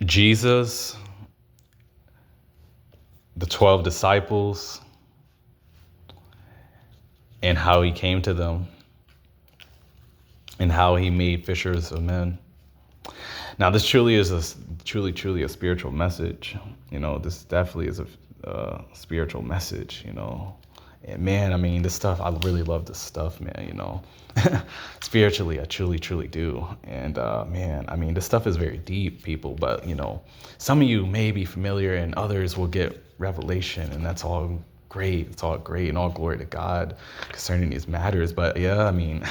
Jesus, the 12 disciples, and how he came to them, and how he made fishers of men. Now, this truly is truly a spiritual message. This definitely is a spiritual message. And man, I mean, this stuff, I really love this stuff, man. Spiritually, I truly do. And man, I mean, this stuff is very deep, people. But some of you may be familiar, and others will get revelation, and that's all great. It's all great, and all glory to God concerning these matters. But yeah, I mean,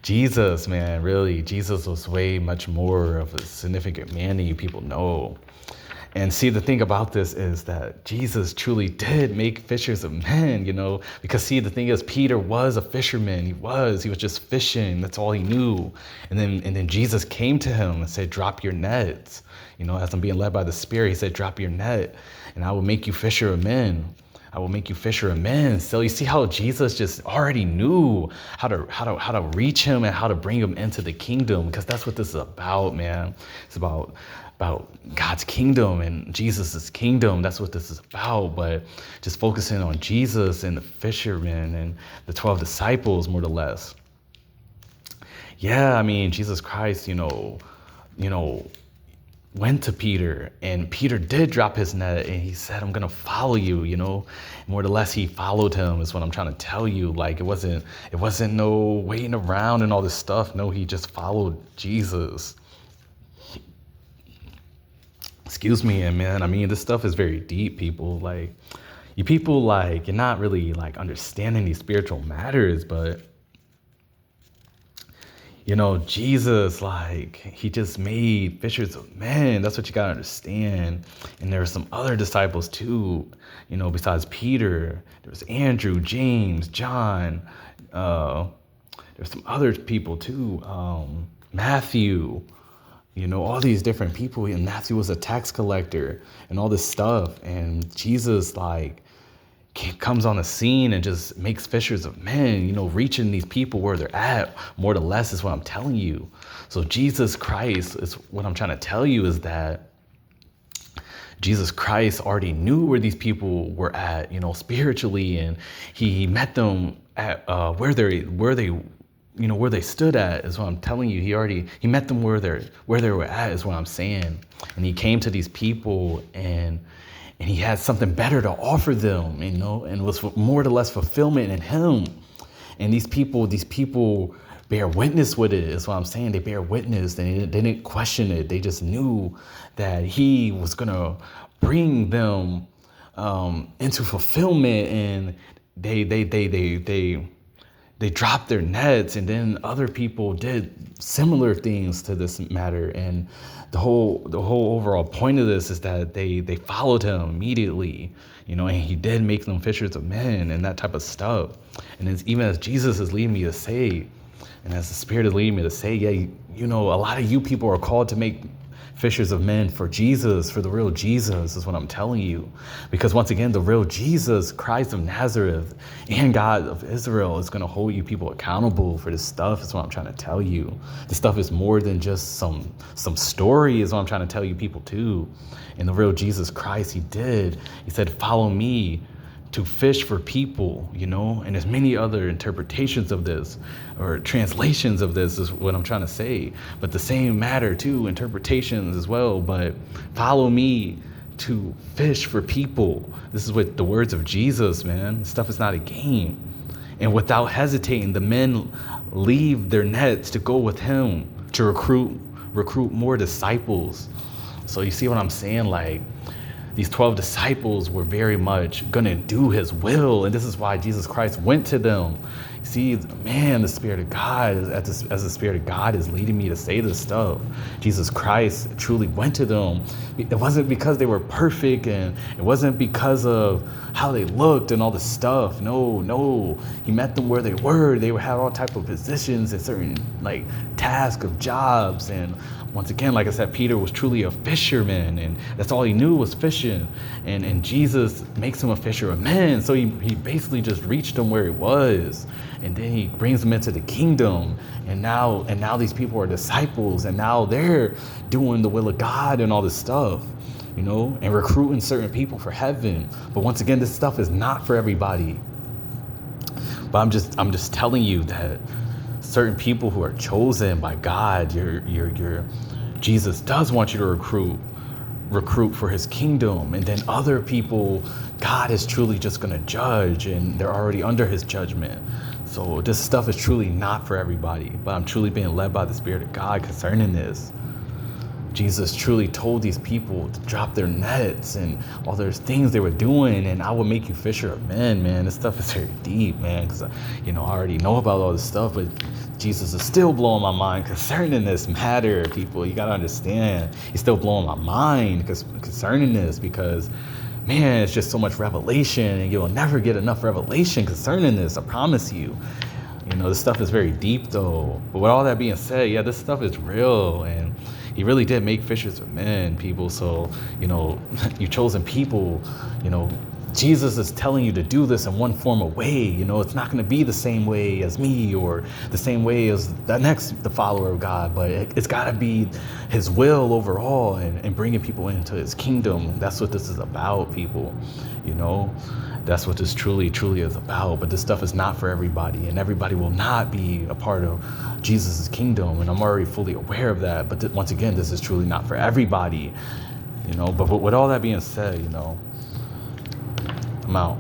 Jesus, man, really, Jesus was way much more of a significant man than you people know. And see, the thing about this is that Jesus truly did make fishers of men, because see, the thing is, Peter was a fisherman. He was just fishing. That's all he knew. And then Jesus came to him and said, drop your nets. As I'm being led by the Spirit, he said, drop your net and I will make you fisher of men. I will make you fisher of men. So you see how Jesus just already knew how to reach him and how to bring him into the kingdom, because that's what this is about, man. It's about God's kingdom and Jesus's kingdom. That's what this is about. But just focusing on Jesus and the fishermen and the 12 disciples, more or less. Yeah, I mean, Jesus Christ, went to Peter, and Peter did drop his net, and he said, I'm going to follow you, more or less he followed him is what I'm trying to tell you. Like, it wasn't no waiting around and all this stuff. No, he just followed Jesus. Excuse me, and man, I mean, this stuff is very deep, people. Like, you people, like, you're not really like understanding these spiritual matters, but Jesus, like, he just made fishers of men. That's what you got to understand. And there were some other disciples too, besides Peter. There was Andrew, James, John. There's some other people too. Matthew, all these different people. And Matthew was a tax collector and all this stuff. And Jesus, like, comes on the scene and just makes fishers of men, reaching these people where they're at, more or less, is what I'm telling you. So Jesus Christ is what I'm trying to tell you, is that Jesus Christ already knew where these people were at, spiritually, and he met them at where they stood at, is what I'm telling you. He met them where they were at, is what I'm saying. And he came to these people, and he had something better to offer them, and was more or less fulfillment in him. And these people bear witness with it, is what I'm saying. They bear witness. They didn't question it. They just knew that he was going to bring them into fulfillment. And they dropped their nets, and then other people did similar things to this matter. And the whole overall point of this is that they followed him immediately, and he did make them fishers of men and that type of stuff. And even as Jesus is leading me to say, and as the Spirit is leading me to say, yeah, a lot of you people are called to make fishers of men for Jesus, for the real Jesus, is what I'm telling you. Because once again, the real Jesus, Christ of Nazareth, and God of Israel is going to hold you people accountable for this stuff, is what I'm trying to tell you. This stuff is more than just some story, is what I'm trying to tell you people too. And the real Jesus Christ, he said, follow me to fish for people, and there's many other interpretations of this, or translations of this, is what I'm trying to say. But the same matter too, interpretations as well. But follow me to fish for people. This is what the words of Jesus, man. This stuff is not a game. And without hesitating, the men leave their nets to go with him to recruit more disciples. So you see what I'm saying? Like, these 12 disciples were very much going to do his will. And this is why Jesus Christ went to them. See, man, the Spirit of God, as the Spirit of God is leading me to say this stuff, Jesus Christ truly went to them. It wasn't because they were perfect, and it wasn't because of how they looked and all this stuff. No. He met them where they were. They had all type of positions and certain tasks of jobs. And once again, like I said, Peter was truly a fisherman, and that's all he knew was fishing. revelation, and Jesus makes him a fisher of men. So he basically just reached him where he was, and then he brings him into the kingdom, and now these people are disciples, and now they're doing the will of God and all this stuff, and recruiting certain people for heaven. But once again, this stuff is not for everybody. But I'm just telling you that certain people who are chosen by God, Jesus does want you to recruit for his kingdom. And then other people, God is truly just going to judge, and they're already under his judgment. So this stuff is truly not for everybody. But I'm truly being led by the Spirit of God concerning this. Jesus truly told these people to drop their nets and all those things they were doing, and I will make you fisher of men, man. This stuff is very deep, man, because I already know about all this stuff, but Jesus is still blowing my mind concerning this matter, people. You got to understand, he's still blowing my mind concerning this, because, man, it's just so much revelation, and you'll never get enough revelation concerning this, I promise you. This stuff is very deep, though. But with all that being said, yeah, this stuff is real, and he really did make fishers of men, people. So, you chosen people, Jesus is telling you to do this in one form of way. It's not going to be the same way as me or the same way as the follower of God, but it's got to be his will overall, and bringing people into his kingdom. That's what this is about, people. That's what this truly is about. But this stuff is not for everybody, and everybody will not be a part of Jesus' kingdom. And I'm already fully aware of that. But once again, this is truly not for everybody, But with all that being said, I'm out.